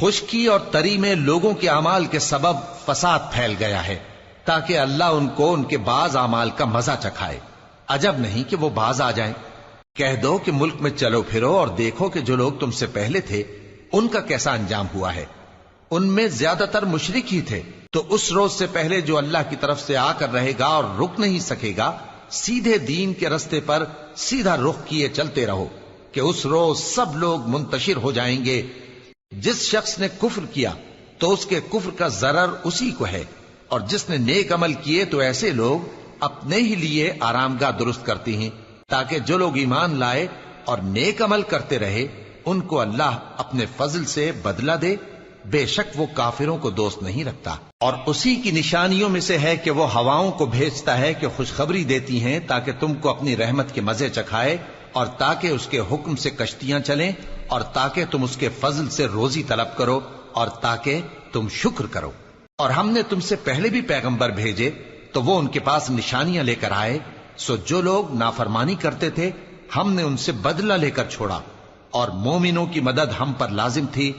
خشکی اور تری میں لوگوں کے اعمال کے سبب فساد پھیل گیا ہے، تاکہ اللہ ان کو ان کے بعض اعمال کا مزہ چکھائے۔ عجب نہیں کہ وہ باز آ جائیں۔ کہہ دو کہ ملک میں چلو پھرو اور دیکھو کہ جو لوگ تم سے پہلے تھے ان کا کیسا انجام ہوا ہے۔ ان میں زیادہ تر مشرک ہی تھے، تو اس روز سے پہلے جو اللہ کی طرف سے آ کر رہے گا اور رک نہیں سکے گا، سیدھے دین کے رستے پر سیدھا رخ کیے چلتے رہو کہ اس روز سب لوگ منتشر ہو جائیں گے۔ جس شخص نے کفر کیا تو اس کے کفر کا ضرر اسی کو ہے، اور جس نے نیک عمل کیے تو ایسے لوگ اپنے ہی لیے آرام گاہ درست کرتی ہیں، تاکہ جو لوگ ایمان لائے اور نیک عمل کرتے رہے ان کو اللہ اپنے فضل سے بدلہ دے۔ بے شک وہ کافروں کو دوست نہیں رکھتا۔ اور اسی کی نشانیوں میں سے ہے کہ وہ ہواؤں کو بھیجتا ہے کہ خوشخبری دیتی ہیں تاکہ تم کو اپنی رحمت کے مزے چکھائے، اور تاکہ اس کے حکم سے کشتیاں چلیں، اور تاکہ تم اس کے فضل سے روزی طلب کرو، اور تاکہ تم شکر کرو۔ اور ہم نے تم سے پہلے بھی پیغمبر بھیجے تو وہ ان کے پاس نشانیاں لے کر آئے، سو جو لوگ نافرمانی کرتے تھے ہم نے ان سے بدلہ لے کر چھوڑا، اور مومنوں کی مدد ہم پر لازم تھی